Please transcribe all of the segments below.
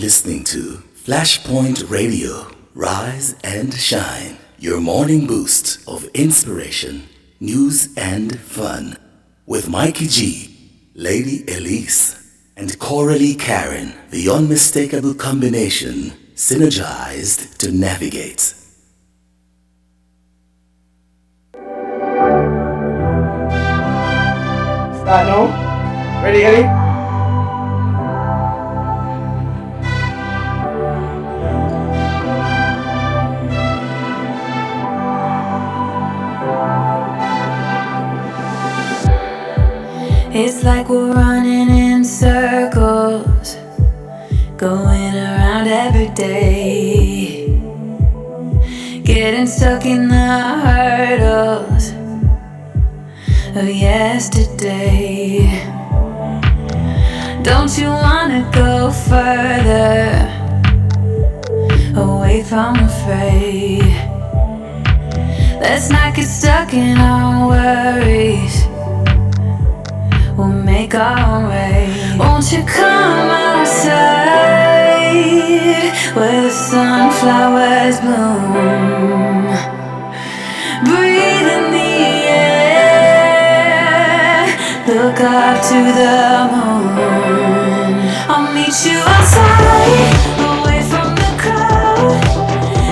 listening to Flashpoint Radio. Rise and shine. Your morning boost of inspiration, news, and fun. With Mikey G, Lady Elise, and Coralie Karen. The unmistakable combination, synergized to navigate. Start now. Ready, Ellie? It's like we're running in circles, going around every day, getting stuck in the hurdles of yesterday. Don't you wanna go further, away from the fray? Let's not get stuck in our worries, we'll make our way. Won't you come outside where the sunflowers bloom? Breathe in the air, look up to the moon. I'll meet you outside, away from the crowd.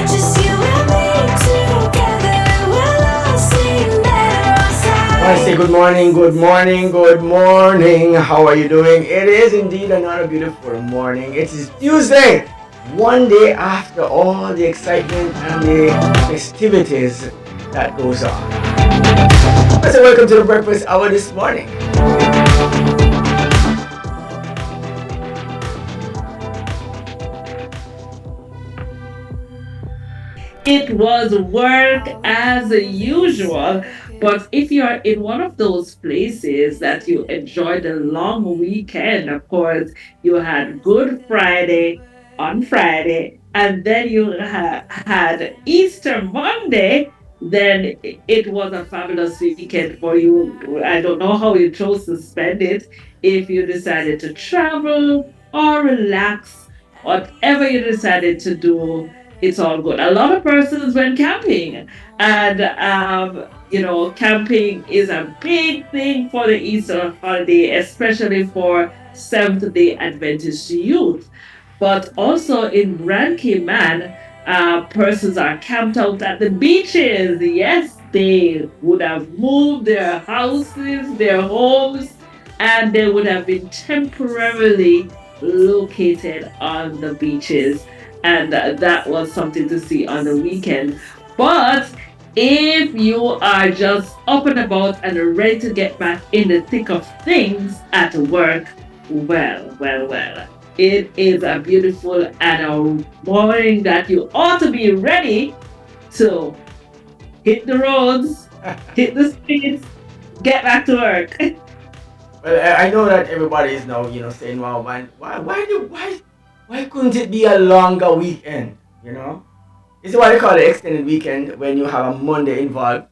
Just you and me together, we'll all seem better outside. I want to say good morning, good morning, good morning. How are you doing? It is indeed another beautiful morning. It is Tuesday, one day after all the excitement and the festivities that goes on. I say welcome to the breakfast hour this morning. It was work as usual. But if you're in one of those places that you enjoyed a long weekend, of course, you had Good Friday on Friday, and then you had Easter Monday, then it was a fabulous weekend for you. I don't know how you chose to spend it, if you decided to travel or relax, whatever you decided to do, it's all good. A lot of persons went camping, and camping is a big thing for the Easter holiday, especially for Seventh Day Adventist youth. But also in Grand Cayman, persons are camped out at the beaches. Yes, they would have moved their houses, their homes, and they would have been temporarily located on the beaches. And that was something to see on the weekend. But if you are just up and about and ready to get back in the thick of things at work, well, it is a beautiful and a morning that you ought to be ready to hit the roads, hit the streets, get back to work. Well, I know that everybody is now, saying, "Wow, man, why couldn't it be a longer weekend?" This is what they call the extended weekend when you have a Monday involved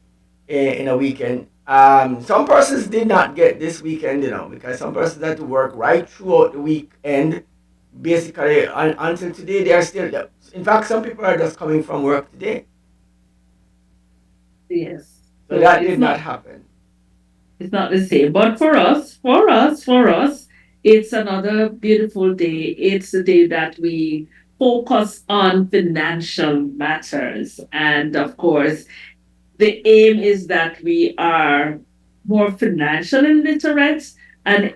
in a weekend. Some persons did not get this weekend, because some persons had to work right throughout the weekend. Basically, until today, they are still there. In fact, some people are just coming from work today. Yes. So that did not happen. It's not the same. But for us, it's another beautiful day. It's a day that we focus on financial matters. And of course, the aim is that we are more financially literate and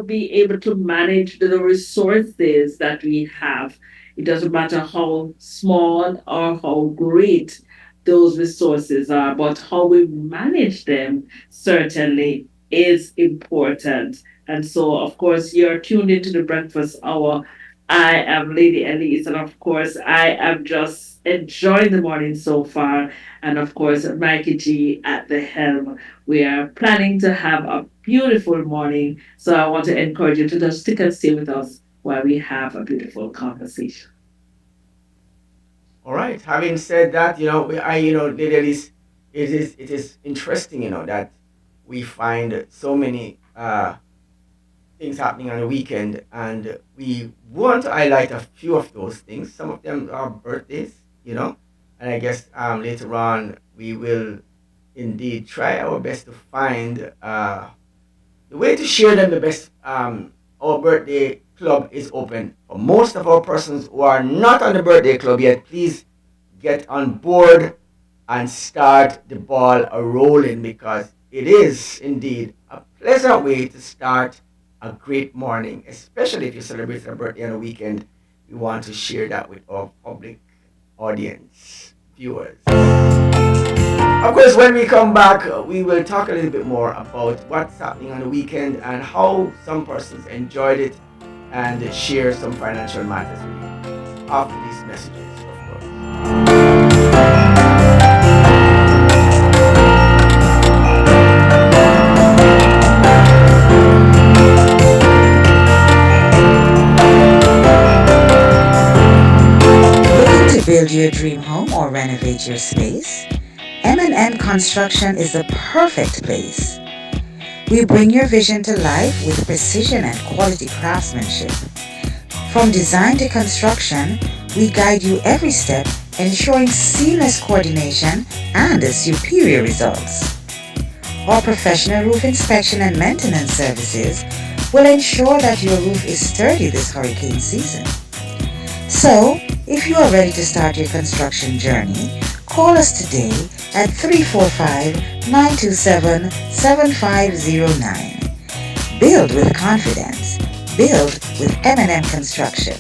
be able to manage the resources that we have. It doesn't matter how small or how great those resources are, but how we manage them certainly is important. And so, of course, you're tuned into the breakfast hour. I am Lady Elise, and of course, I am just enjoying the morning so far. And of course, Mikey G at the helm. We are planning to have a beautiful morning. So I want to encourage you to just stick and stay with us while we have a beautiful conversation. All right. Having said that, there is it is interesting, that we find so many things happening on the weekend, and we want to highlight a few of those things. Some of them are birthdays, you know, and I guess later on we will indeed try our best to find the way to share them the best. Our birthday club is open for most of our persons who are not on the birthday club yet. Please get on board and start the ball a rolling, because it is indeed a pleasant way to start a great morning, especially if you celebrate a birthday on a weekend. We want to share that with our public audience, viewers. Of course, when we come back, we will talk a little bit more about what's happening on the weekend and how some persons enjoyed it, and share some financial matters with you after these messages, of course. Looking to build your dream home or renovate your space? M&N Construction is the perfect place. We bring your vision to life with precision and quality craftsmanship. From design to construction, we guide you every step, ensuring seamless coordination and superior results. Our professional roof inspection and maintenance services will ensure that your roof is sturdy this hurricane season. So, if you are ready to start your construction journey, call us today at 345-927-7509. Build with confidence. Build with M&M Construction.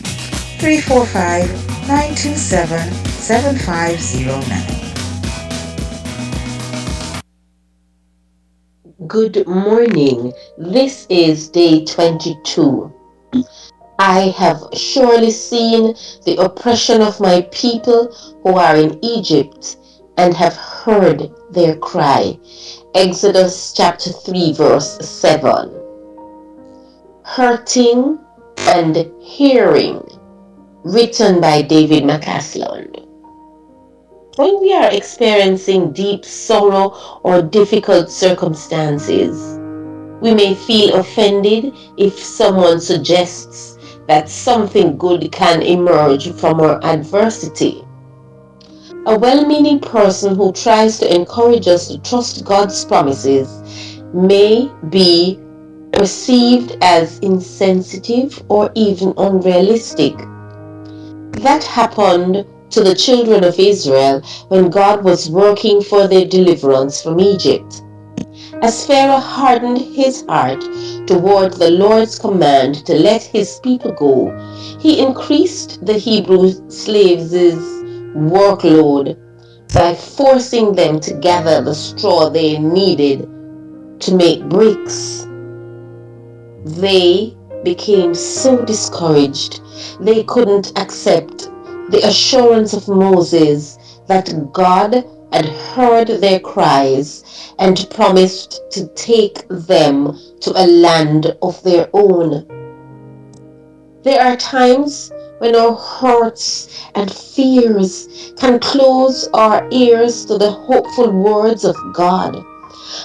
345-927-7509. Good morning. This is day 22. I have surely seen the oppression of my people who are in Egypt and have heard their cry. Exodus chapter 3 verse 7. Hurting and Hearing, written by David McCaslin. When we are experiencing deep sorrow or difficult circumstances, we may feel offended if someone suggests that something good can emerge from our adversity. A well-meaning person who tries to encourage us to trust God's promises may be perceived as insensitive or even unrealistic. That happened to the children of Israel when God was working for their deliverance from Egypt. As Pharaoh hardened his heart toward the Lord's command to let his people go, he increased the Hebrew slaves' workload by forcing them to gather the straw they needed to make bricks. They became so discouraged they couldn't accept the assurance of Moses that God had heard their cries and promised to take them to a land of their own. There are times when our hurts and fears can close our ears to the hopeful words of God.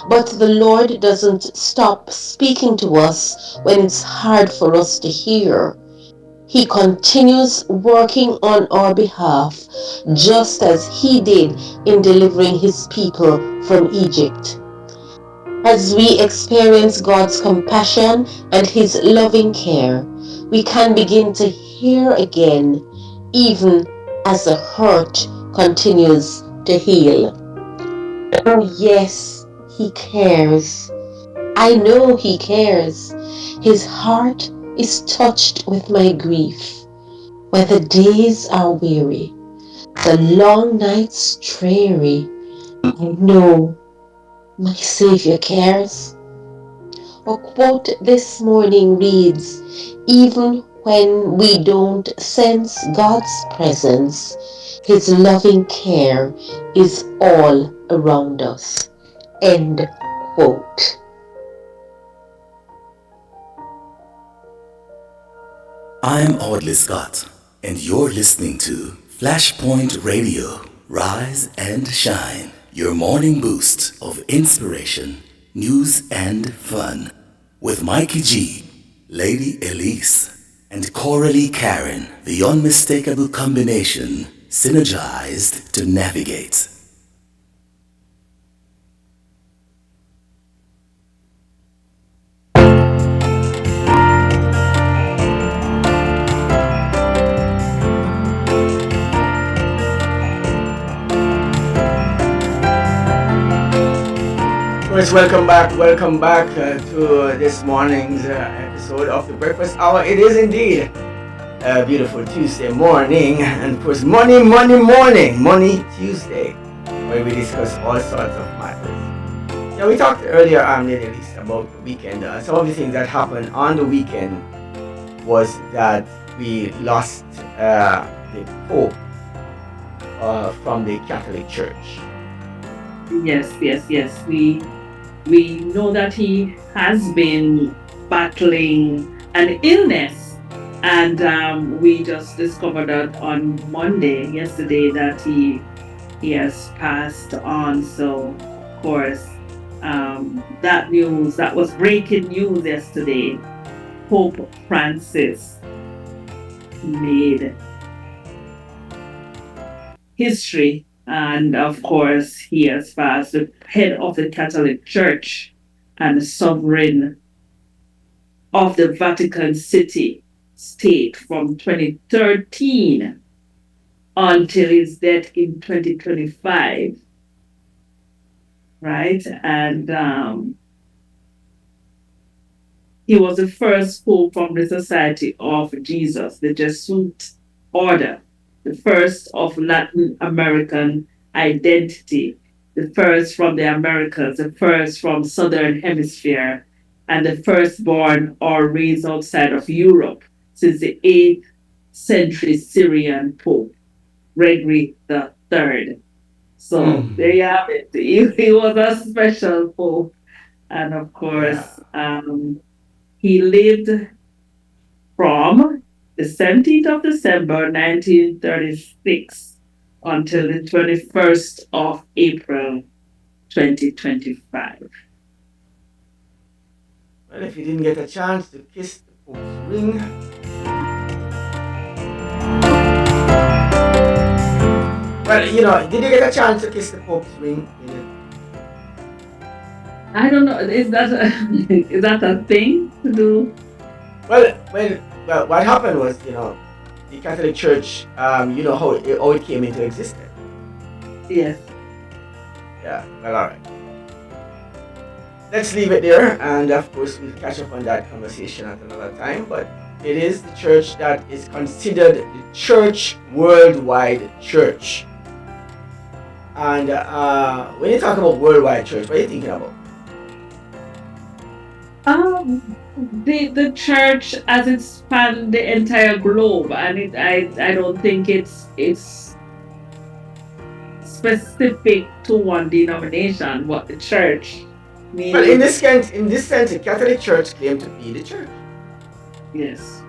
But the Lord doesn't stop speaking to us when it's hard for us to hear. He continues working on our behalf, just as He did in delivering His people from Egypt. As we experience God's compassion and His loving care, we can begin to hear again, even as the hurt continues to heal. Oh yes, He cares. I know He cares. His heart is touched with my grief. When the days are weary, the long nights dreary, I know my Savior cares. Our quote this morning reads, even when we don't sense God's presence, His loving care is all around us. End quote. I'm Audley Scott, and you're listening to Flashpoint Radio. Rise and shine. Your morning boost of inspiration, news, and fun. With Mikey G. Lady Elise, and Coralie Karen, the unmistakable combination, synergized to navigate. First, welcome back to this morning's episode of the Breakfast Hour. It is indeed a beautiful Tuesday morning, and of course, Money Tuesday, where we discuss all sorts of matters. Yeah, we talked earlier, Lady Elise, about the weekend. Some of the things that happened on the weekend was that we lost the Pope from the Catholic Church. Yes. We know that he has been battling an illness, and we just discovered that on Monday, yesterday, that he has passed on. So, of course, that was breaking news yesterday. Pope Francis made history, and of course, he has passed, the head of the Catholic Church and sovereign of the Vatican City state from 2013 until his death in 2025, right? And he was the first pope from the Society of Jesus, the Jesuit order, the first of Latin American identity, the first from the Americas, the first from Southern Hemisphere, and the firstborn or raised outside of Europe since the 8th century Syrian Pope, Gregory the Third. So there you have it. He was a special Pope. And of course, he lived from the 17th of December 1936 until the 21st of April 2025. Well, if you didn't get a chance to kiss the Pope's ring, well, did you get a chance to kiss the Pope's ring? I don't know. Is that a thing to do? Well, what happened was, the Catholic Church, how it came into existence. Yes. Yeah, well, all right. Let's leave it there, and of course, we'll catch up on that conversation at another time. But it is the church that is considered the church worldwide church. And when you talk about worldwide church, what are you thinking about? The church as it spanned the entire globe, and I don't think it's specific to one denomination. What the church means. Well, in this sense, the Catholic Church claimed to be the church. Yes.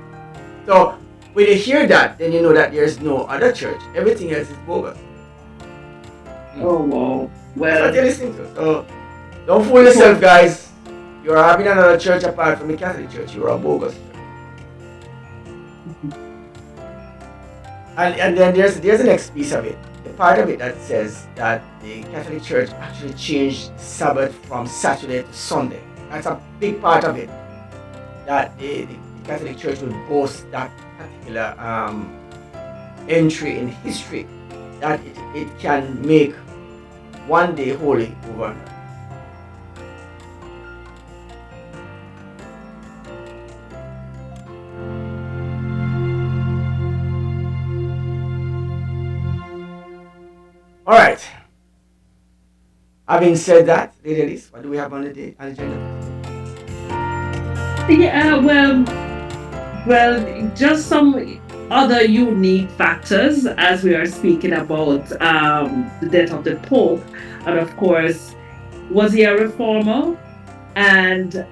So when you hear that, then you know that there's no other church. Everything else is bogus. Oh wow. Well, that's what you're listening to. So don't fool yourself, guys. You're having another church apart from the Catholic Church. You're a bogus church. And then there's the next piece of it. The part of it that says that the Catholic Church actually changed Sabbath from Saturday to Sunday. That's a big part of it. That the Catholic Church will boast that particular entry in history. That it can make one day holy over another. All right. Having said that, Lady Elise, what do we have on the agenda? Yeah, well, just some other unique factors as we are speaking about the death of the Pope, and of course, was he a reformer? And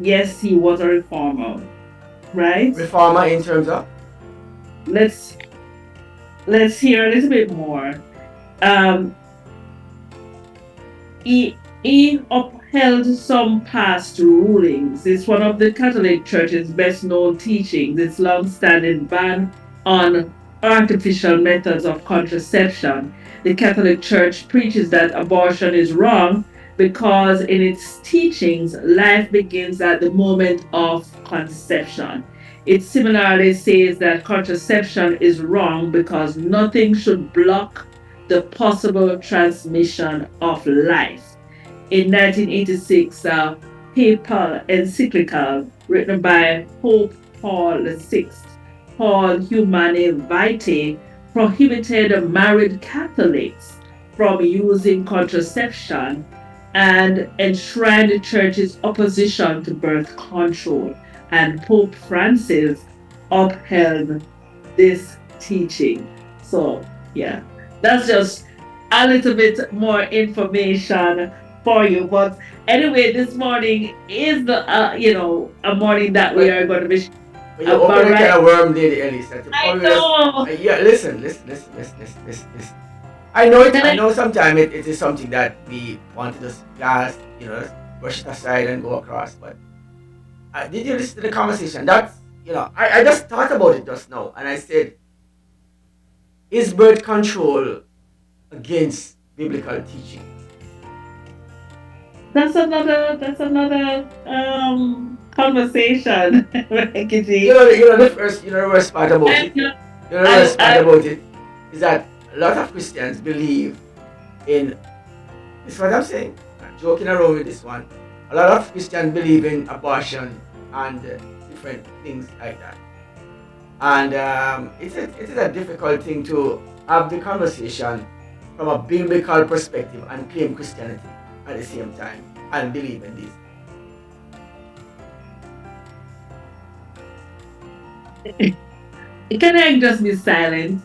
yes, he was a reformer, right? Reformer in terms of? Let's hear a little bit more. He upheld some past rulings. It's one of the Catholic Church's best known teachings. Its long standing ban on artificial methods of contraception. The Catholic Church preaches that abortion is wrong because, in its teachings, life begins at the moment of conception. It similarly says that contraception is wrong because nothing should block the possible transmission of life. In 1986, a papal encyclical written by Pope Paul VI, called Humanae Vitae, prohibited married Catholics from using contraception and enshrined the church's opposition to birth control. And Pope Francis upheld this teaching. So, yeah, that's just a little bit more information for you. But anyway, this morning is the a morning that we But are going to be you a open a variety. can of worm, Lady Ellis. That you I always know. yeah. Listen. I know it. Can I I? know sometimes it is something that we want to just glass, just brush it aside and go across. But did you listen to the conversation? That's I just thought about it just now, and I said, is birth control against biblical teaching? That's another conversation, You Rikichi. know, the worst part about And it. You know, the worst part about it is that a lot of Christians believe in. This is what I'm saying. I'm joking around with this one. A lot of Christians believe in abortion and different things like that. And it is a difficult thing to have the conversation from a biblical perspective and claim Christianity at the same time and believe in this. can I just be silent?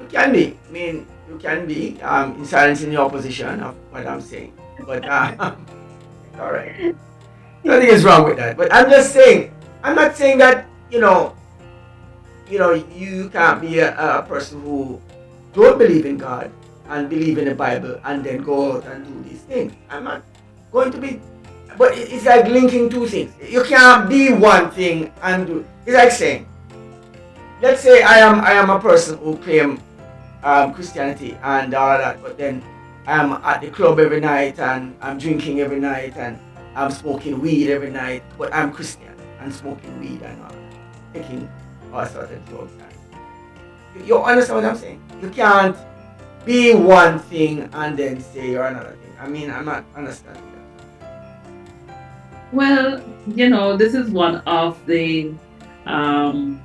You can be. I mean, you can be in silence in your opposition of what I'm saying. But it's all right. Nothing is wrong with that. But I'm just saying. I'm not saying that you can't be a person who don't believe in God and believe in the Bible and then go out and do these things. I'm not going to be. But it's like linking two things. You can't be one thing and do. It's like saying, let's say I am a person who claim Christianity and all of that, but then I'm at the club every night and I'm drinking every night and I'm smoking weed every night, but I'm Christian and smoking weed and all that, taking all sorts of drugs. You understand what I'm saying? You can't be one thing and then say you're another thing. I mean, I'm not understanding Well, this is one of the um,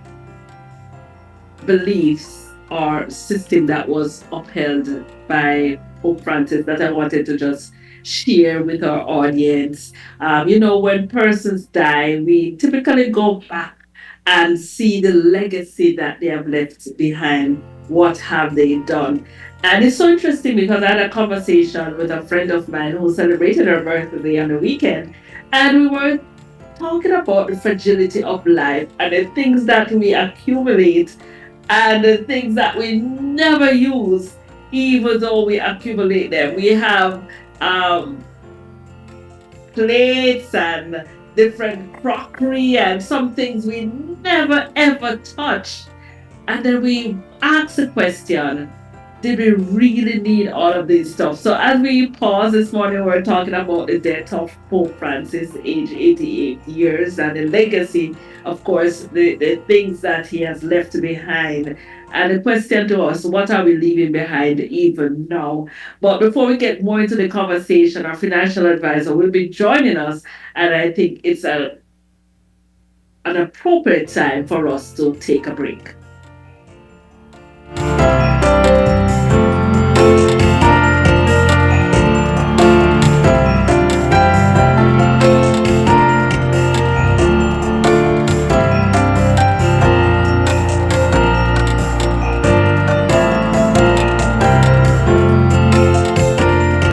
beliefs or system that was upheld by Pope Francis that I wanted to just share with our audience. When persons die, we typically go back and see the legacy that they have left behind. What have they done? And it's so interesting because I had a conversation with a friend of mine who celebrated her birthday on the weekend, and we were talking about the fragility of life and the things that we accumulate and the things that we never use, even though we accumulate them. We have um, plates and different crockery and some things we never ever touch. And then we ask the question, did we really need all of this stuff? So as we pause this morning, we're talking about the death of Pope Francis, age 88 years, and the legacy, of course, the things that he has left behind. And the question to us, what are we leaving behind even now? But before we get more into the conversation, our financial advisor will be joining us. And I think it's an appropriate time for us to take a break.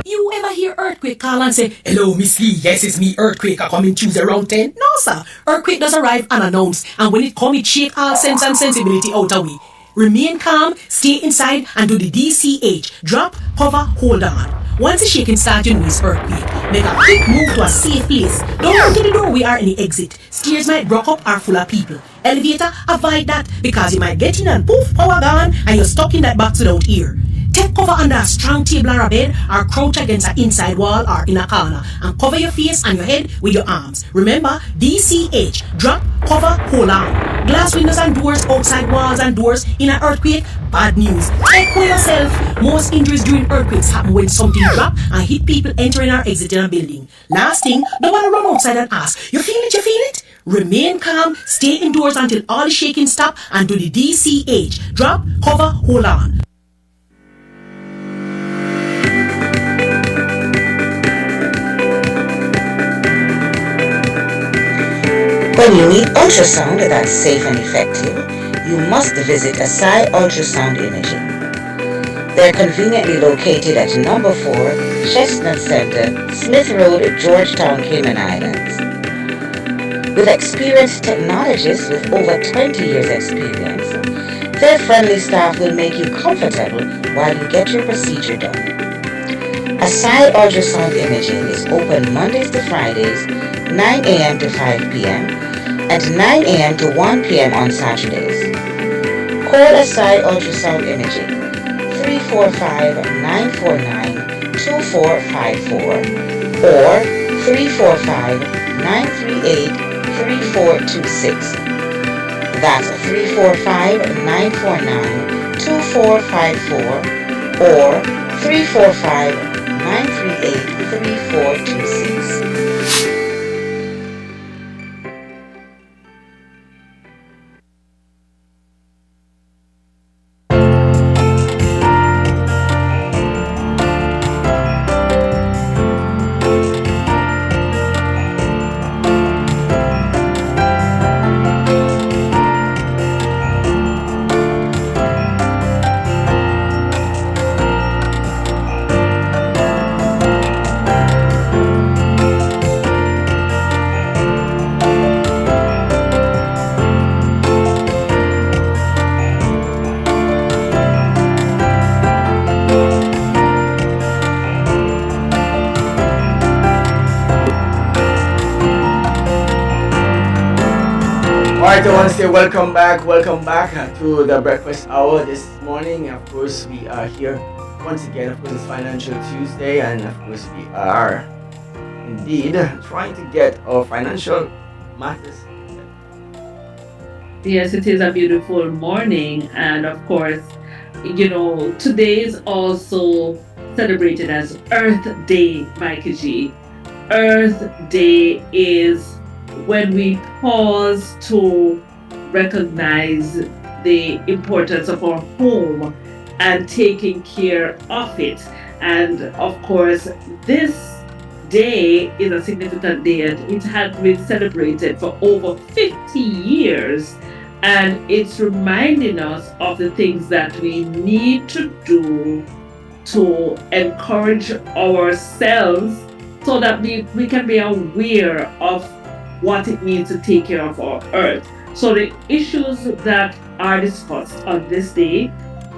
You ever hear Earthquake call and say, "Hello, Miss Lee, yes, it's me, Earthquake, I coming Tuesday around 10? No, sir. Earthquake does arrive unannounced, and when it come, it shake all sense and sensibility out of we. Remain calm, stay inside, and do the DCH. Drop, hover, hold on. Once the shaking starts, you know it's earthquake. Make a quick move to a safe place. Don't run to the doorway or any exit. Stairs might block up or full of people. Elevator, avoid that because you might get in and poof, power gone, and you're stuck in that box without ear. Take cover under a strong table or a bed, or crouch against an inside wall or in a corner, and cover your face and your head with your arms. Remember, DCH, drop, cover, hold on. Glass windows and doors, outside walls and doors in an earthquake, bad news. Take for yourself. Most injuries during earthquakes happen when something drop and hit people entering or exiting a building. Last thing, don't want to run outside and ask, you feel it, you feel it? Remain calm, stay indoors until all the shaking stop, and do the DCH, drop, cover, hold on. When you need ultrasound that's safe and effective, you must visit Asai Ultrasound Imaging. They're conveniently located at number 4, Chestnut Center, Smith Road, Georgetown, Cayman Islands. With experienced technologists with over 20 years experience, their friendly staff will make you comfortable while you get your procedure done. Asai Ultrasound Imaging is open Mondays to Fridays, 9 a.m. to 5 p.m. and 9 a.m. to 1 p.m. on Saturdays. Call Asai Ultrasound Imaging 345-949-2454 or 345-938-3426. That's 345-949-2454 or 345-938-3426. Alright, I want to say welcome back to the breakfast hour this morning. Of course, we are here once again. Of course, it's Financial Tuesday, and of course, we are indeed trying to get our financial matters. Yes, it is a beautiful morning, and of course, today is also celebrated as Earth Day, Mikey G. Earth Day is when we pause to recognize the importance of our home and taking care of it. And of course, this day is a significant day, and it has been celebrated for over 50 years. And it's reminding us of the things that we need to do to encourage ourselves so that we can be aware of what it means to take care of our earth. So the issues that are discussed on this day: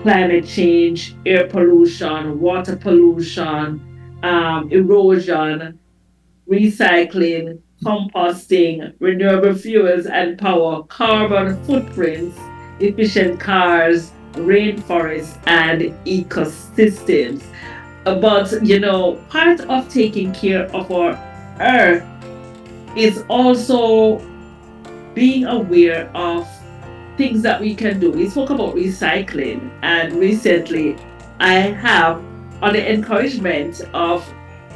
climate change, air pollution, water pollution, erosion, recycling, composting, renewable fuels and power, carbon footprints, efficient cars, rainforests, and ecosystems. But part of taking care of our earth is also being aware of things that we can do. We spoke about recycling, and recently I have, on the encouragement of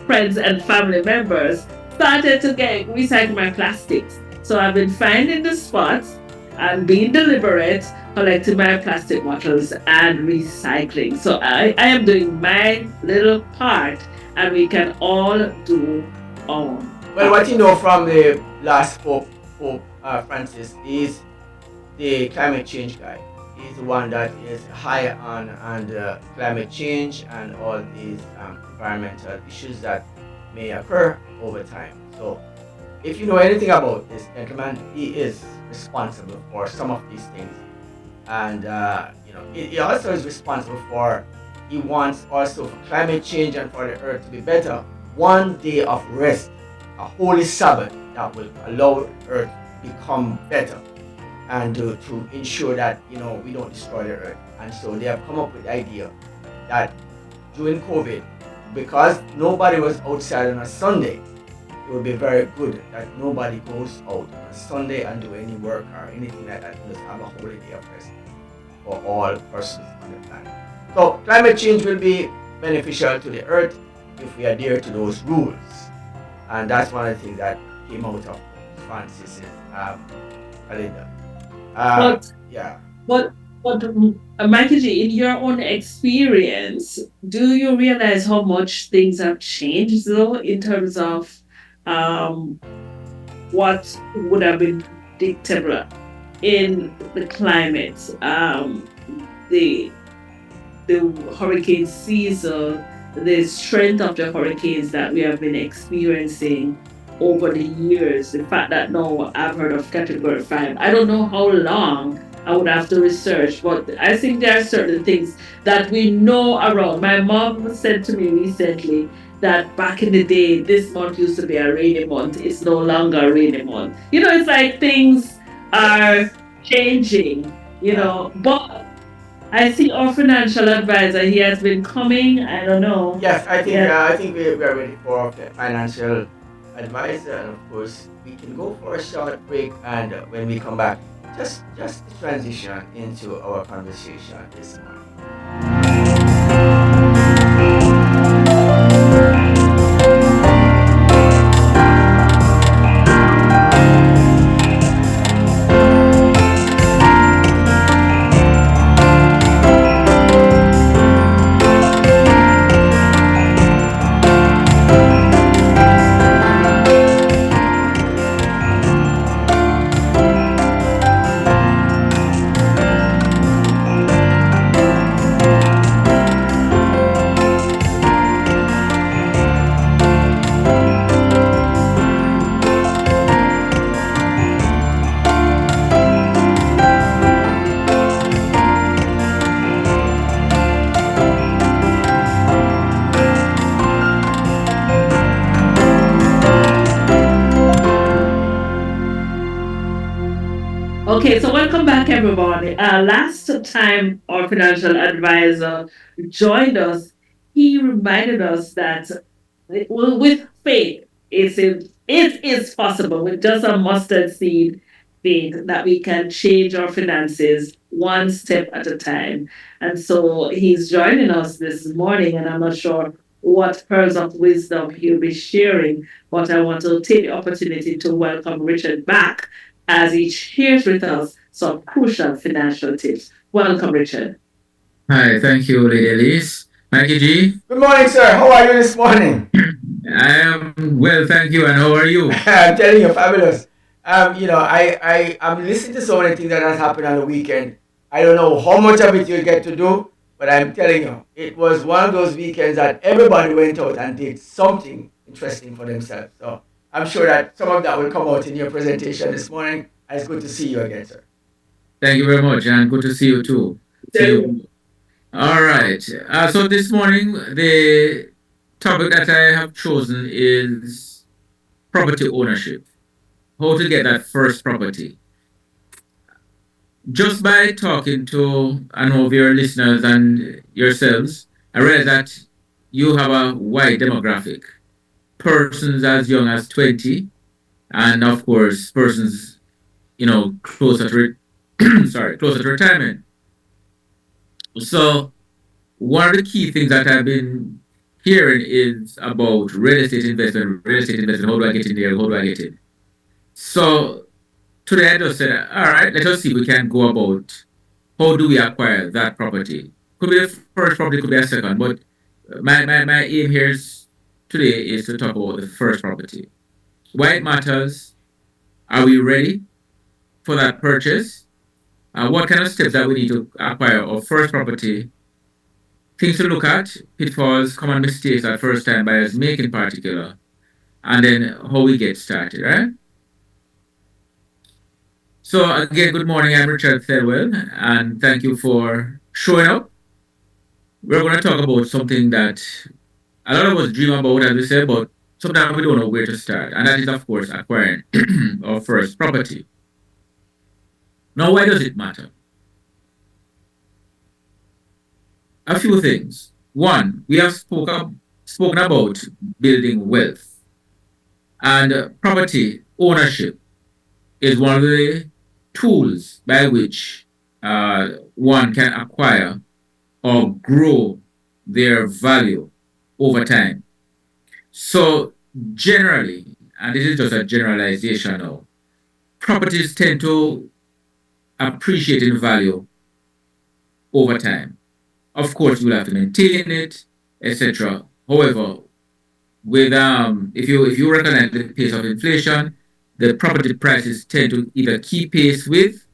friends and family members, started to recycle my plastics. So I've been finding the spots and being deliberate, collecting my plastic bottles and recycling. So I am doing my little part, and we can all do our. Well, what you know from the last Pope Francis is the climate change guy. He's the one that is high on climate change and all these environmental issues that may occur over time. So, if you know anything about this gentleman, he is responsible for some of these things, and he also is responsible for he wants also for climate change and for the earth to be better, one day of rest, a holy Sabbath that will allow the earth to become better and to ensure that we don't destroy the earth. And so they have come up with the idea that during COVID, because nobody was outside on a Sunday, it would be very good that nobody goes out on a Sunday and do any work or anything like that. Just have a holy day of rest for all persons on the planet. So climate change will be beneficial to the earth if we adhere to those rules. And that's one of the things that came out of Francis's calendar. But Yeah. but Michael G, in your own experience, do you realize how much things have changed though in terms of um, what would have been predictable in the climate, the the hurricane season, the strength of the hurricanes that we have been experiencing over the years. The fact that now I've heard of category 5. I don't know how long I would have to research, but I think there are certain things that we know around. My mom said to me recently that back in the day, this month used to be a rainy month. It's no longer a rainy month. It's like things are Yes. changing, Yeah. but I see our financial advisor. He has been coming. I don't know. Yes, Yeah. I think we are ready for a financial advisor, and of course we can go for a short break, and when we come back, just transition into our conversation this morning. Okay, so welcome back, everybody. Last time our financial advisor joined us, he reminded us that with faith, it is possible with just a mustard seed faith that we can change our finances one step at a time. And so he's joining us this morning, and I'm not sure what pearls of wisdom he'll be sharing, but I want to take the opportunity to welcome Richard back as he shares with us some crucial financial tips. Welcome, Richard. Hi, thank you, Lady Elise. Mikey G, Good morning, sir. How are you this morning? I am well, thank you. And how are you? I'm telling you, fabulous. I'm listening to so many things that has happened on the weekend. I don't know how much of it you'll get to do, but I'm telling you, it was one of those weekends that everybody went out and did something interesting for themselves. So I'm sure that some of that will come out in your presentation this morning. And it's good to see you again, sir. Thank you very much, and good to see you too. See you. All right. So this morning, the topic that I have chosen is property ownership. How to get that first property. Just by talking to I know of your listeners and yourselves, I realize that you have a wide demographic. Persons as young as 20, and of course, persons closer to closer to retirement. So one of the key things that I've been hearing is about real estate investment. Real estate investment. How do I get in there? How do I get in? So today I just said, all right, let us see if we can go about how do we acquire that property. Could be the first property, could be a second, but my aim here is today is to talk about the first property. Why it matters? Are we ready for that purchase? What kind of steps that we need to acquire our first property? Things to look at, pitfalls, common mistakes that first time buyers make in particular, and then how we get started, right? So again, good morning. I'm Richard Thelwell, and thank you for showing up we're going to talk about something that a lot of us dream about, as we said, but sometimes we don't know where to start. And that is, of course, acquiring our first property. Now, why does it matter? A few things. One, we have spoken about building wealth, and property ownership is one of the tools by which one can acquire or grow their value over time. So, generally, and this is just a generalization now, properties tend to appreciate in value over time. Of course, you'll have to maintain it, etc. However, with if you recognize the pace of inflation, the property prices tend to either keep pace with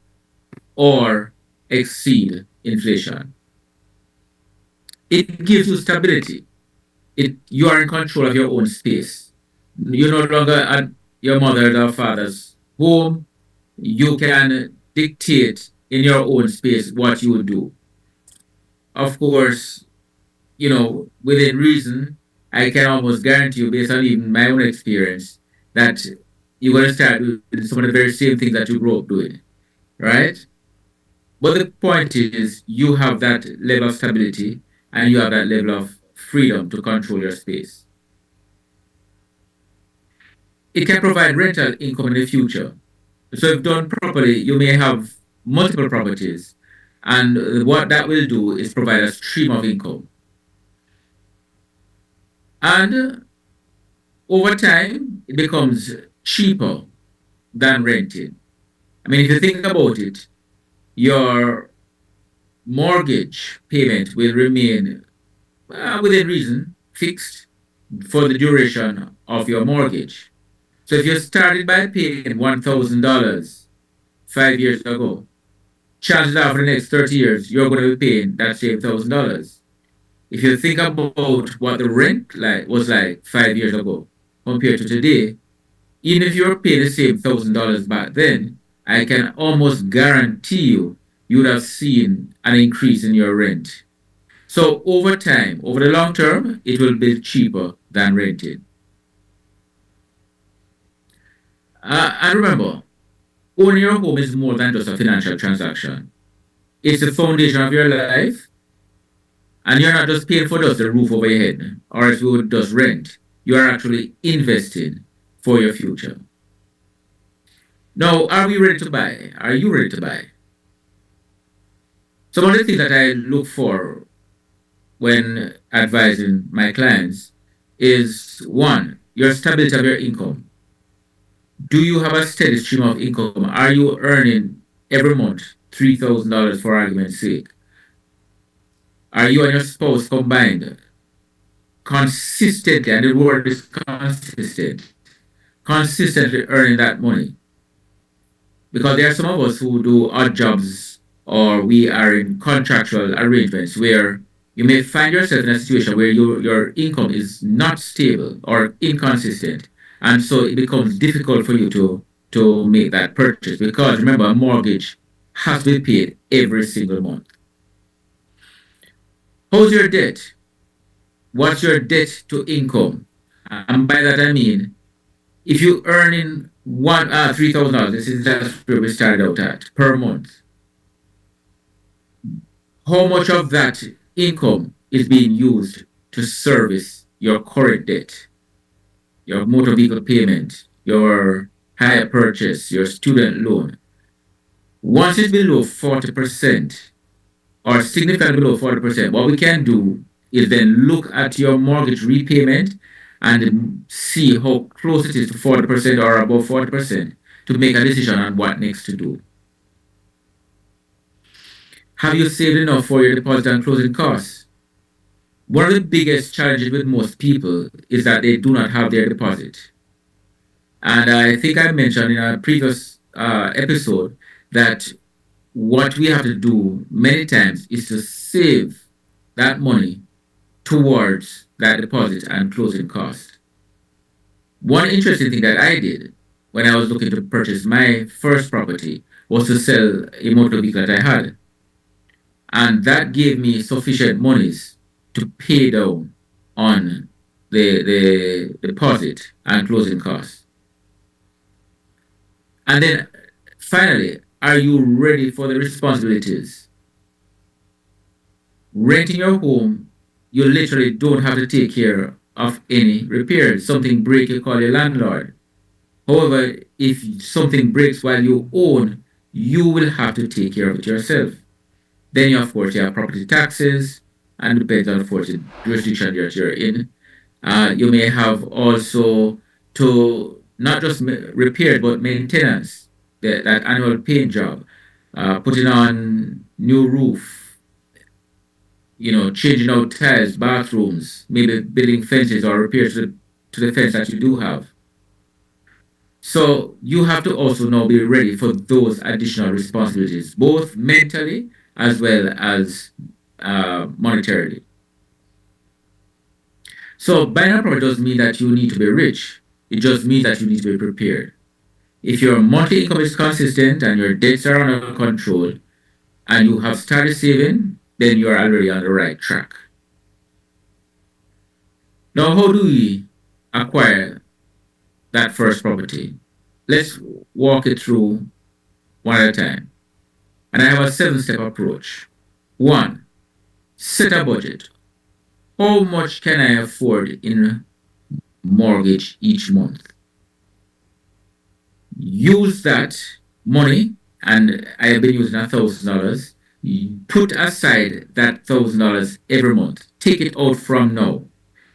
or exceed inflation. It gives you stability. You are in control of your own space. You're no longer at your mother's or father's home. You can dictate in your own space what you will do. Of course, within reason, I can almost guarantee you, based on even my own experience, that you're going to start doing some of the very same things that you grew up doing, right? But the point is, you have that level of stability and you have that level of freedom to control your space. It can provide rental income in the future. So, if done properly, you may have multiple properties, and what that will do is provide a stream of income. And over time, it becomes cheaper than renting. I mean, if you think about it, your mortgage payment will remain within reason fixed for the duration of your mortgage. So if you started by paying $1,000 5 years ago, chances are for the next 30 years, you're going to be paying that same $1,000. If you think about what the rent was like 5 years ago compared to today, even if you were paying the same $1,000 back then, I can almost guarantee you would have seen an increase in your rent. So over time, over the long term, it will be cheaper than renting. And remember, owning your home is more than just a financial transaction. It's the foundation of your life, and you're not just paying for just the roof over your head, or if you would just rent. You are actually investing for your future. Now, are we ready to buy? Are you ready to buy? Some of the things that I look for when advising my clients is one, your stability of your income. Do you have a steady stream of income? Are you earning every month $3,000 for argument's sake? Are you and your spouse combined consistently, and the word is consistent, consistently earning that money? Because there are some of us who do odd jobs or we are in contractual arrangements where you may find yourself in a situation where your income is not stable or inconsistent. And so it becomes difficult for you to make that purchase because remember, a mortgage has to be paid every single month. How's your debt? What's your debt to income? And by that I mean, if you earning $3,000, this is just where we started out at per month. How much of that income is being used to service your current debt, your motor vehicle payment, your hire purchase, your student loan? Once it's below 40% or significantly below 40%, what we can do is then look at your mortgage repayment and see how close it is to 40% or above 40% to make a decision on what next to do. Have you saved enough for your deposit and closing costs? One of the biggest challenges with most people is that they do not have their deposit. And I think I mentioned in a previous episode that what we have to do many times is to save that money towards that deposit and closing cost. One interesting thing that I did when I was looking to purchase my first property was to sell a motor vehicle that I had. And that gave me sufficient monies to pay down on the deposit and closing costs. And then finally, are you ready for the responsibilities? Renting your home, you literally don't have to take care of any repairs. Something break, you call your landlord. However, if something breaks while you own, you will have to take care of it yourself. Then you, of course, you have property taxes, and depends on, of course, the jurisdiction that you're in. You may have also to not just repair but maintenance, that annual paint job, putting on new roof, changing out tiles, bathrooms, maybe building fences or repairs to the fence that you do have. So you have to also now be ready for those additional responsibilities, both mentally as well as monetarily. So buying a property doesn't mean that you need to be rich. It just means that you need to be prepared. If your monthly income is consistent and your debts are under control and you have started saving, then you are already on the right track. Now, how do we acquire that first property? Let's walk it through one at a time. And I have a 7-step approach. 1. Set a budget. How much can I afford in mortgage each month? Use that money, and I have been using $1,000. Put aside that $1,000 every month. Take it out from now.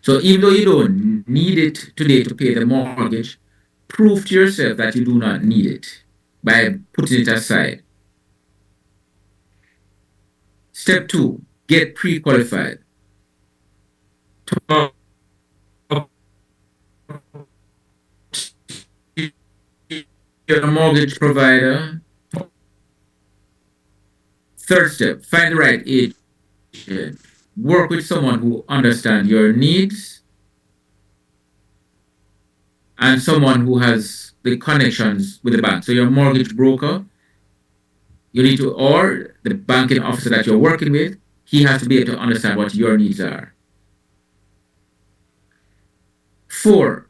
So even though you don't need it today to pay the mortgage, prove to yourself that you do not need it by putting it aside. Step 2, get pre-qualified. Talk to your mortgage provider. Third step, find the right agent. Work with someone who understands your needs and someone who has the connections with the bank. So your mortgage broker, you need to, or the banking officer that you're working with, he has to be able to understand what your needs are. 4,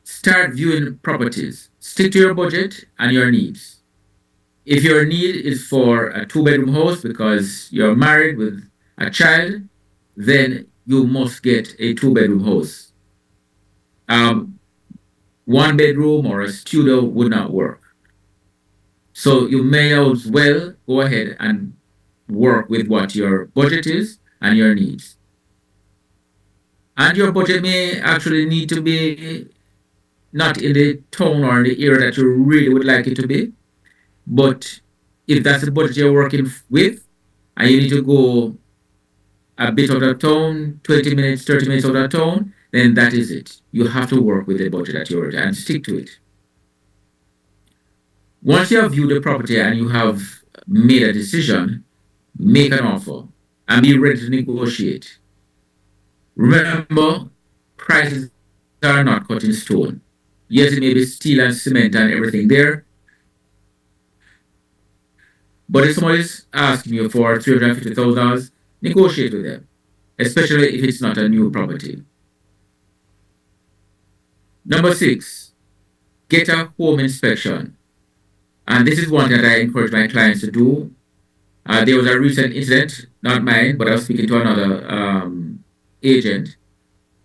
start viewing properties. Stick to your budget and your needs. If your need is for a 2-bedroom house because you're married with a child, then you must get a 2-bedroom house. 1-bedroom or a studio would not work. So you may as well go ahead and work with what your budget is and your needs. And your budget may actually need to be not in the town or in the area that you really would like it to be. But if that's the budget you're working with, and you need to go a bit out of town, 20 minutes, 30 minutes out of town, then that is it. You have to work with the budget that you're and stick to it. Once you have viewed the property and you have made a decision, make an offer and be ready to negotiate. Remember, prices are not cut in stone. Yes, it may be steel and cement and everything there, but if somebody is asking you for $350,000, negotiate with them, especially if it's not a new property. Number 6, get a home inspection. And this is one that I encourage my clients to do. There was a recent incident, not mine, but I was speaking to another agent,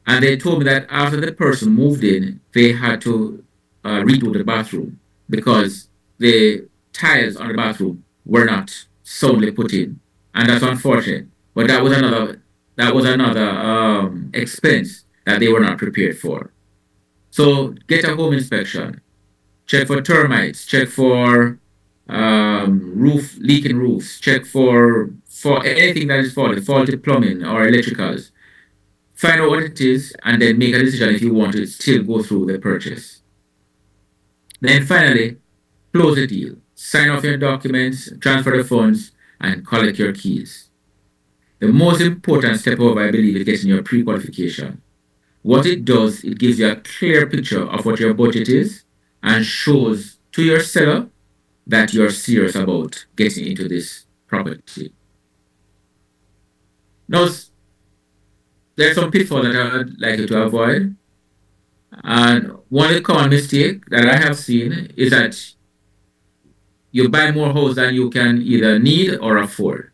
and they told me that after the person moved in, they had to redo the bathroom because the tiles on the bathroom were not soundly put in, and that's unfortunate. But that was another expense that they were not prepared for. So get a home inspection. Check for termites. Check for leaking roofs. Check for anything that is faulty plumbing or electricals. Find out what it is and then make a decision if you want to still go through the purchase. Then finally, close the deal. Sign off your documents, transfer the funds, and collect your keys. The most important step, however, I believe, is getting your pre-qualification. What it does, it gives you a clear picture of what your budget is and shows to your seller that you're serious about getting into this property. Now, there's some pitfalls that I'd like you to avoid. And one of the common mistake that I have seen is that you buy more house than you can either need or afford.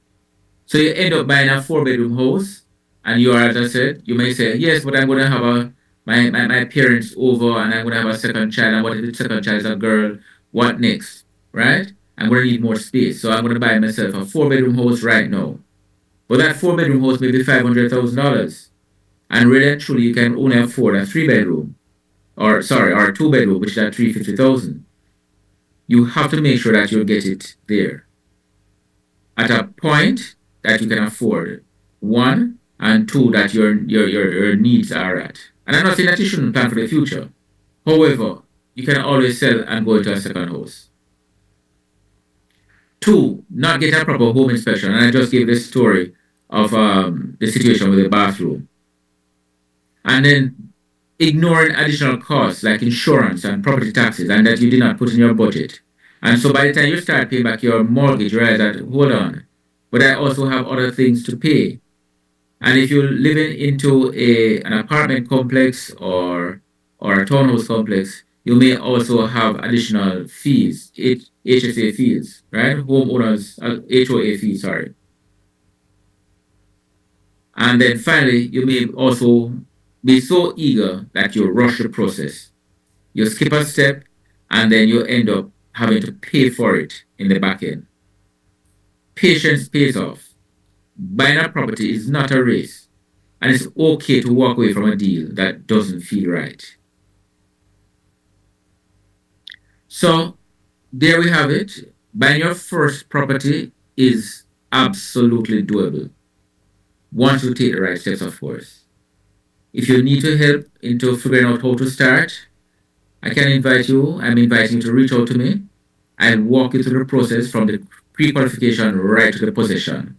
So you end up buying a four-bedroom house, and you are, as I said, you may say, yes, but I'm going to have my parents over, and I'm going to have a second child. And what if the second child is a girl? What next? Right? I'm going to need more space. So I'm going to buy myself a four-bedroom house right now. But that four-bedroom house may be $500,000. And really and truly, you can only afford a three-bedroom, or sorry, or a two-bedroom, which is at 350,000. You have to make sure that you get it there at a point that you can afford. One, and two, that your needs are at. And I'm not saying that you shouldn't plan for the future. However, you can always sell and go into a second house. Two, not get a proper home inspection. And I just gave this story of the situation with the bathroom. And then ignoring additional costs like insurance and property taxes and that you did not put in your budget. And so by the time you start paying back your mortgage, you realize that, hold on, but I also have other things to pay. And if you're living into an apartment complex or a townhouse complex, you may also have additional fees, HSA fees, right? Homeowners, HOA fees, sorry. And then finally, you may also be so eager that you rush the process. You skip a step and then you end up having to pay for it in the back end. Patience pays off. Buying a property is not a race, and it's okay to walk away from a deal that doesn't feel right. So, there we have it. Buying your first property is absolutely doable once you take the right steps, of course. If you need to help into figuring out how to start, I'm inviting you to reach out to me. I'll walk you through the process from the pre-qualification right to the possession.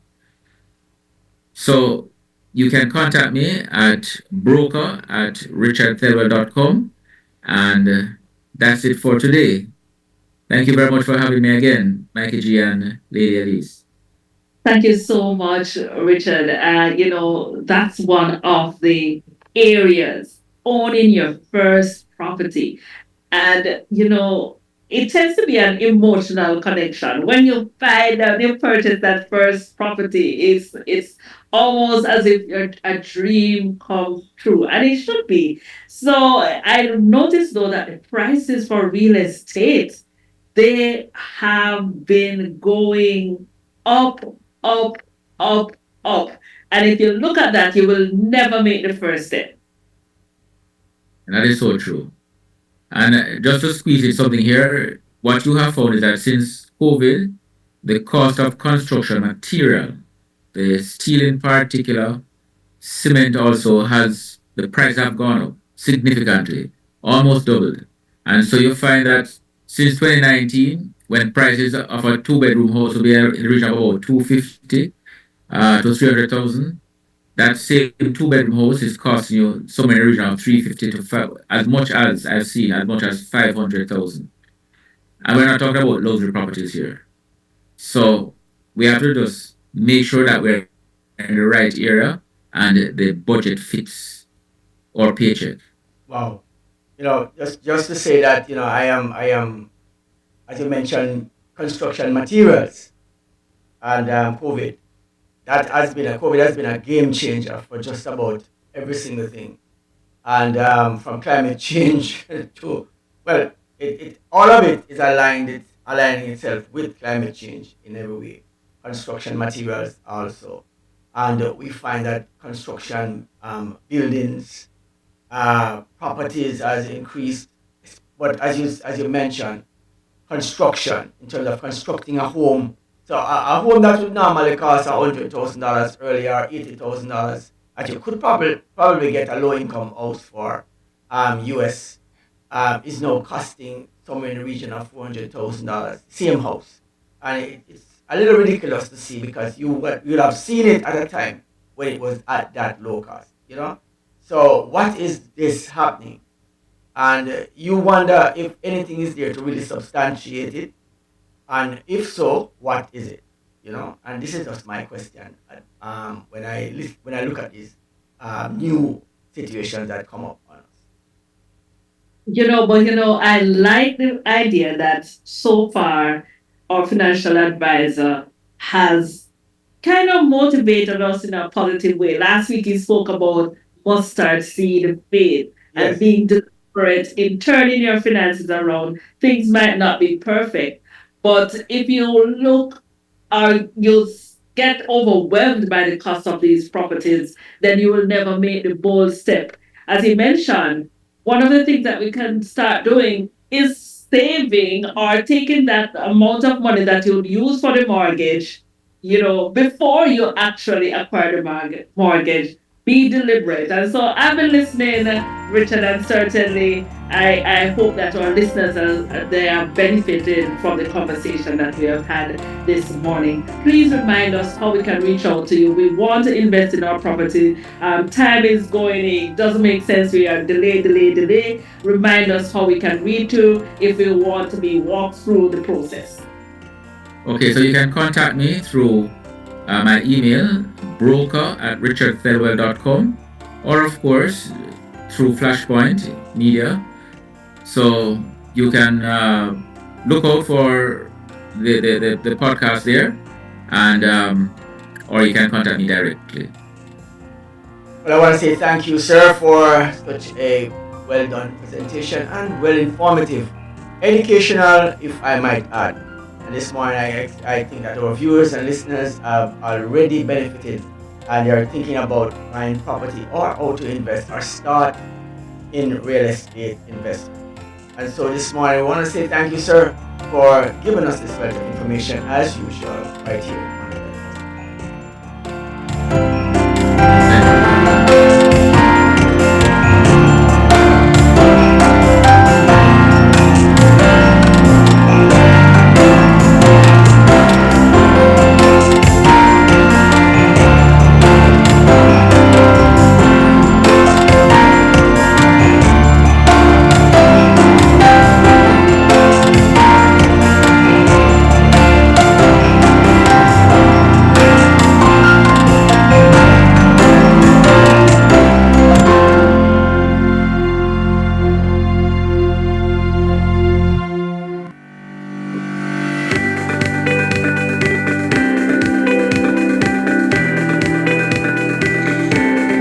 So you can contact me at broker@richardthelwell.com. And that's it for today. Thank you very much for having me again, Mikey G and Lady Elise. Thank you so much, Richard. That's one of the areas, owning your first property. And, it tends to be an emotional connection. When you find out you purchase that first property, it's almost as if a dream come true. And it should be. So I noticed though that the prices for real estate, they have been going up, up, up, up. And if you look at that, you will never make the first step. And that is so true. And just to squeeze in something here, what you have found is that since COVID, the cost of construction material, the steel in particular, cement also has, the price have gone up significantly, almost doubled. And so you find that since 2019, when prices of a two-bedroom house will be in the region of about 250 to 300,000, that same two-bedroom house is costing you somewhere in the region of 350 to five, as much as I've seen, as much as 500,000. And we're not talking about luxury properties here. So we have to just make sure that we're in the right area and the budget fits our paycheck. Wow. Just to say that, I am, as you mentioned, construction materials and COVID. COVID has been a game changer for just about every single thing. And from climate change to, well, all of it is aligning itself with climate change in every way. Construction materials also. And we find that construction buildings, properties has increased. But as you mentioned, construction in terms of constructing a home. So a home that would normally cost $100,000 earlier, $80,000, that you could probably get a low income house for, US, is now costing somewhere in the region of $400,000. Same house, and it's a little ridiculous to see because you'd have seen it at a time when it was at that low cost. So what is this happening? And you wonder if anything is there to really substantiate it, and if so, what is it? And this is just my question. When I look at this, new situations that come up on us. I like the idea that so far our financial advisor has kind of motivated us in a positive way. Last week he spoke about mustard seed faith and Yes. being deliberate in turning your finances around. Things might not be perfect, but if you look or you get overwhelmed by the cost of these properties, then you will never make the bold step. As he mentioned, one of the things that we can start doing is saving or taking that amount of money that you would use for the mortgage, before you actually acquire the mortgage. Be deliberate. And so I've been listening, Richard, and certainly I hope that our listeners they are benefiting from the conversation that we have had this morning. Please remind us how we can reach out to you. We want to invest in our property. Time is going, it doesn't make sense. We are delay. Remind us how we can reach you if we want to be walked through the process. Okay, so you can contact me through my email, broker@richardthelwell.com, or of course through Flashpoint Media. So you can look out for the podcast there, and or you can contact me directly. Well, I want to say thank you, sir, for such a well done presentation and well informative, educational, if I might add. And this morning, I think that our viewers and listeners have already benefited and they are thinking about buying property or how to invest or start in real estate investment. And so this morning, I want to say thank you, sir, for giving us this wealth of information as usual right here on the podcast.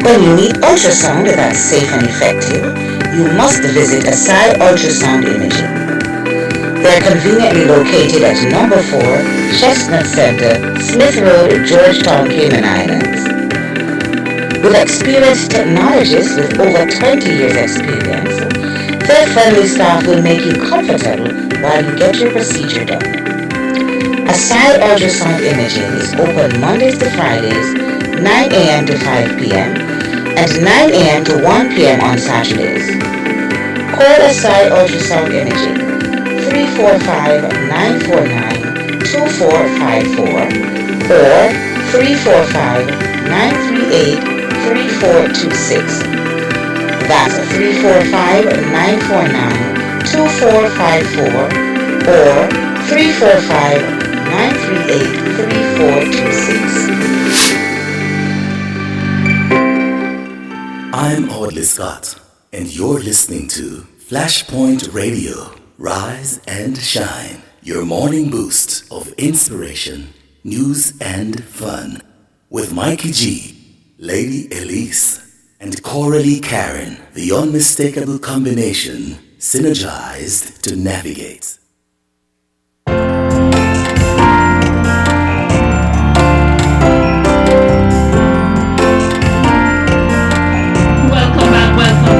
When you need ultrasound that's safe and effective, you must visit Asai Ultrasound Imaging. They're conveniently located at number 4 Chestnut Center, Smith Road, Georgetown, Cayman Islands. With experienced technologists with over 20 years experience, their friendly staff will make you comfortable while you get your procedure done. Asai Ultrasound Imaging is open Mondays to Fridays, 9 a.m. to 5 p.m. and 9 a.m. to 1 p.m. on Saturdays. Call Asai Ultrasound Imaging 345-949-2454 or 345-938-3426. That's 345-949-2454 or 345-938-3426. I'm Audley Scott, and you're listening to Flashpoint Radio. Rise and shine. Your morning boost of inspiration, news, and fun. With Mikey G, Lady Elise, and Coralie Karen. The unmistakable combination, synergized to navigate. Welcome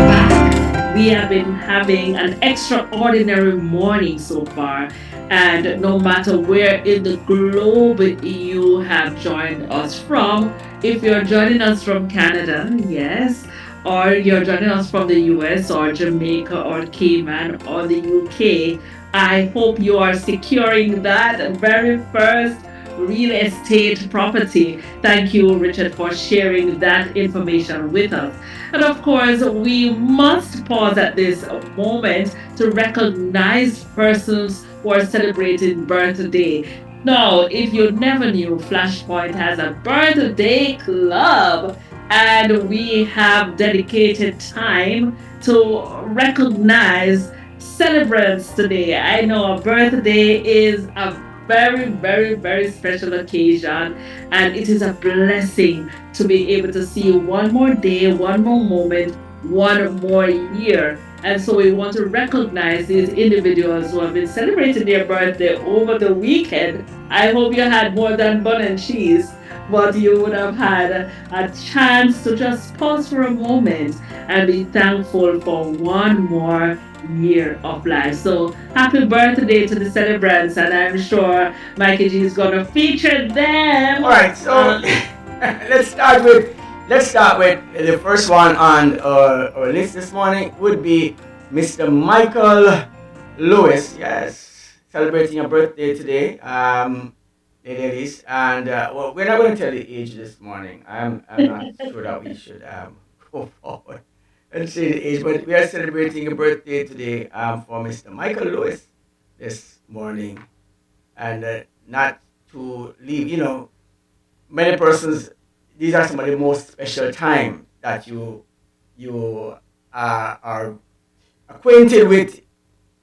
back. We have been having an extraordinary morning so far, and no matter where in the globe you have joined us from, if you're joining us from Canada, yes, or you're joining us from the US or Jamaica or Cayman or the UK, I hope you are securing that very first real estate property. Thank you, Richard, for sharing that information with us. And of course, we must pause at this moment to recognize persons who are celebrating birthday. Now, if you never knew, Flashpoint has a birthday club. and we have dedicated time to recognize celebrants today. I know a birthday is a very, very, very special occasion, and it is a blessing to be able to see one more day, one more moment, one more year. And so we want to recognize these individuals who have been celebrating their birthday over the weekend. I hope you had more than bun and cheese, but you would have had a chance to just pause for a moment and be thankful for one more year of life. So happy birthday to the celebrants, and I'm sure Mikey G is gonna feature them. All right, so let's start with the first one on our list this morning would be Mr. Michael Lewis. Yes, celebrating a birthday today, ladies, and well, we're not going to tell the age this morning. I'm not sure that we should go forward and say the age, but we are celebrating a birthday today for Mr. Michael Lewis this morning, and not to leave, many persons, these are some of the most special time that you are acquainted with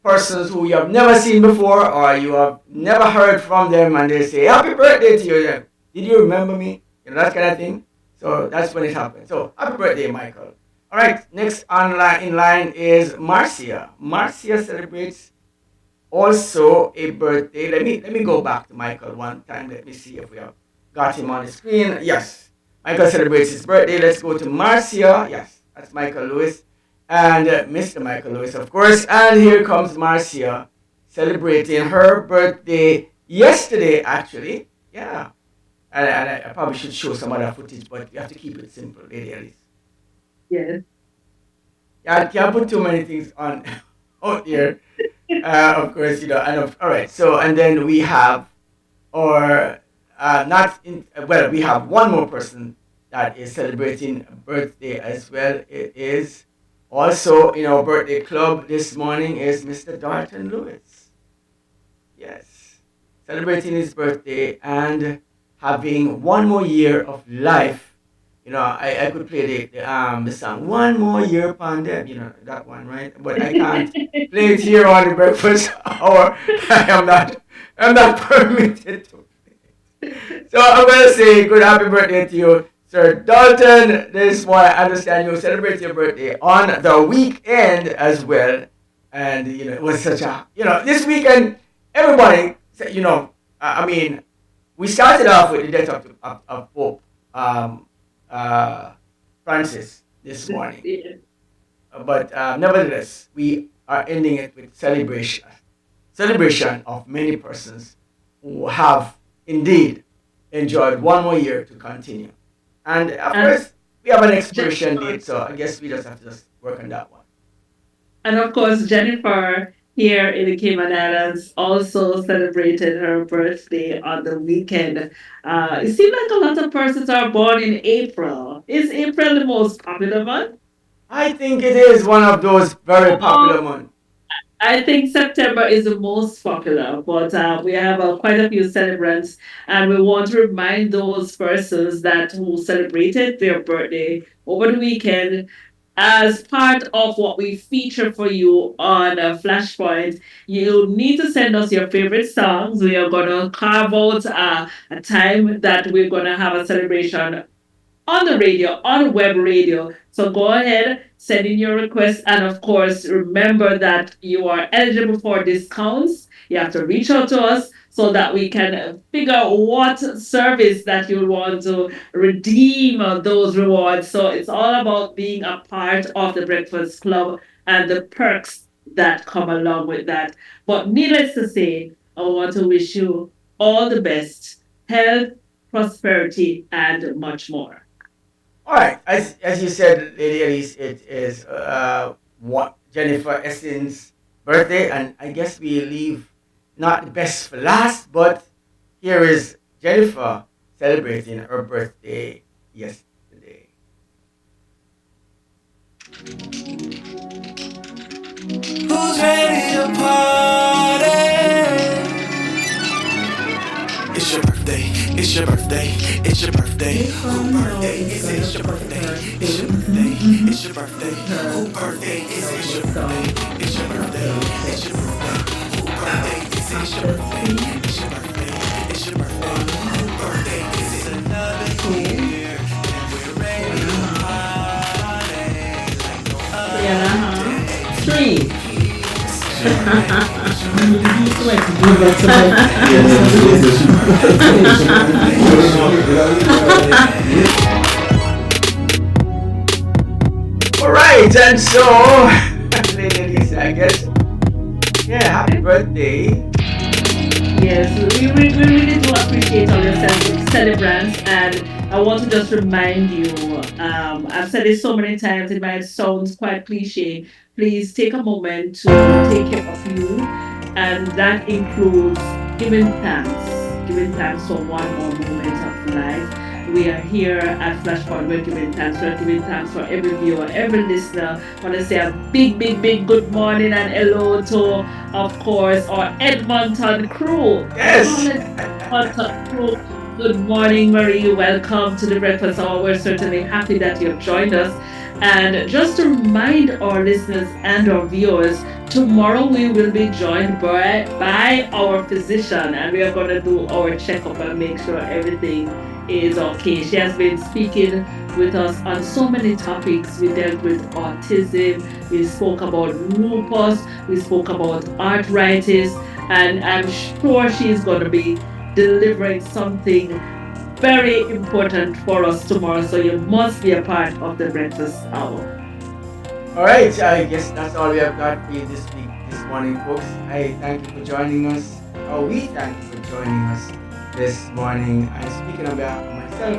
persons who you have never seen before or you have never heard from them, and they say happy birthday to you. Did you remember me? That kind of thing. So that's when it happens. So happy birthday, Michael. All right, next online in line is Marcia. Marcia celebrates also a birthday. Let me go back to Michael one time. Let me see if we have got him on the screen. Yes, Michael celebrates his birthday. Let's go to Marcia. Yes, that's Michael Lewis and Mr. Michael Lewis, of course. And here comes Marcia celebrating her birthday yesterday, actually. Yeah, and I probably should show some other footage, but we have to keep it simple, Lady Alice. Yes. Yeah, I can't put too many things on out here. Of course, all right. So, and then we have, or not in, well, we have one more person that is celebrating a birthday as well. It is also in our birthday club this morning is Mr. Dalton Lewis. Yes, celebrating his birthday and having one more year of life. I could play the song "One More Year Upon Them," that one, right? But I can't play it here on the breakfast hour. I'm not permitted to. So I'm gonna say good happy birthday to you, Sir Dalton. This one, I understand you celebrate your birthday on the weekend as well, and it was such a this weekend everybody I mean we started off with the death of Pope Francis this morning. But nevertheless, we are ending it with celebration of many persons who have indeed enjoyed one more year to continue. And of course, we have an expiration date, so I guess we just have to just work on that one. And of course, Jennifer here in the Cayman Islands also celebrated her birthday on the weekend. It seems like a lot of persons are born in April. Is April the most popular month? I think it is one of those very popular ones. I think September is the most popular, but we have quite a few celebrants, and we want to remind those persons that who celebrated their birthday over the weekend. As part of what we feature for you on Flashpoint, you need to send us your favorite songs. We are going to carve out a time that we're going to have a celebration on the radio, on web radio. So go ahead, send in your request. And of course, remember that you are eligible for discounts. You have to reach out to us so that we can figure out what service that you want to redeem those rewards. So it's all about being a part of the Breakfast Club and the perks that come along with that. But needless to say, I want to wish you all the best health, prosperity, and much more. All right, as you said, Lady Elise, it is what Jennifer Essen's birthday, and I guess we leave not the best for last, but here is Jennifer celebrating her birthday yesterday. Who's ready to party? It's your birthday. It's It's your birthday. It's your birthday. This Who one, no, birthday it's is it? gonna It's your put birthday. her It's your to birthday. It's your birthday. Who her birthday is it? It's your song birthday. It's your birthday. It's your updated. birthday. Who birthday is it? It's your After birthday. three, It's your birthday. It's your birthday. one, Who birthday is it? Another two, year, and we're two ready and a to half, party like no 3.5, other day. 3. All right, and so, Lady Lisa, I guess, yeah, happy birthday. Yes, we really do appreciate all your celebrants, and I want to just remind you. I've said it so many times, it might sound quite cliche. Please take a moment to take care of you, and that includes giving thanks for one more moment of life. We are here at Flashpoint. We're giving thanks. We're giving thanks for every viewer, every listener. I want to say a big, big, big good morning and hello to, of course, our Edmonton crew. Yes. Edmonton crew. Good morning, Marie. Welcome to the Breakfast Hour. We're certainly happy that you've joined us. And just to remind our listeners and our viewers, tomorrow we will be joined by our physician, and we are going to do our checkup and make sure everything is okay. She has been speaking with us on so many topics. We dealt with autism, we spoke about lupus, we spoke about arthritis, and I'm sure she's going to be delivering something very important for us tomorrow. So you must be a part of the breakfast hour. All right, I guess that's all we have got for you this week, this morning, folks. I thank you for joining us. We thank you for joining us this morning. I'm speaking on behalf of myself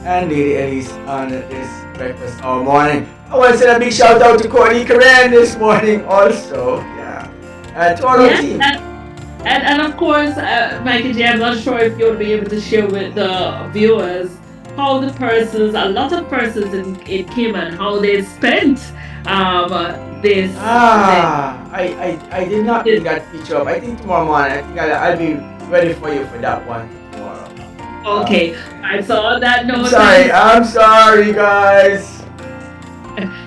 and Lady Elise on this breakfast hour morning. I want to send a big shout out to Courtney Karen this morning also. Yeah. To all our Yes, team. and of course, Mikey J, I'm not sure if you'll be able to share with the viewers how a lot of persons in Cayman, how they spent this. I did not bring that picture up. I think tomorrow morning, I think I'll be ready for you for that one tomorrow. Okay, I saw that note. I'm sorry, guys.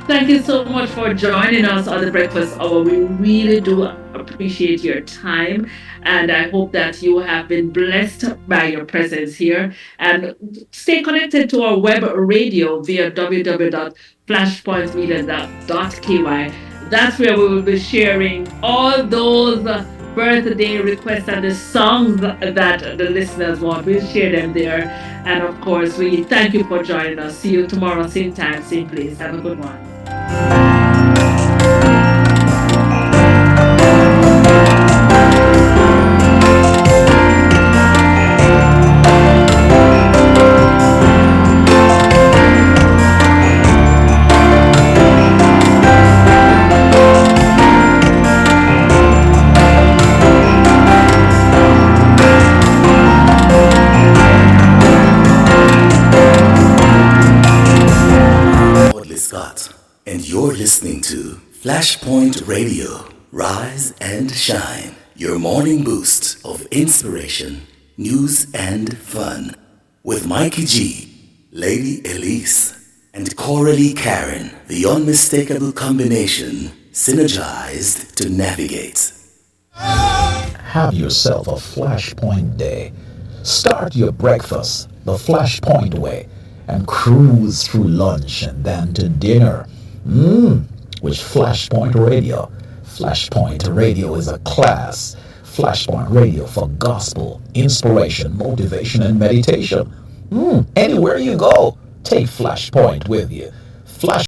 Thank you so much for joining us on the breakfast hour. We really do appreciate your time, and I hope that you have been blessed by your presence here. And stay connected to our web radio via www.flashpointmedia.ky. That's where we will be sharing all those birthday requests and the songs that the listeners want. We'll share them there. And of course, we thank you for joining us. See you tomorrow, same time, same place. Have a good one. Audley Scott, and you're listening to Flashpoint Radio. Rise and shine. Your morning boost of inspiration, news, and fun. With Mikey G, Lady Elise, and Coralie Karen. The unmistakable combination, synergized to navigate. Have yourself a flashpoint day. Start your breakfast the flashpoint way and cruise through lunch and then to dinner. With Flashpoint Radio. Flashpoint Radio is a class. Flashpoint Radio for gospel, inspiration, motivation, and meditation. Anywhere you go, take Flashpoint with you. Flash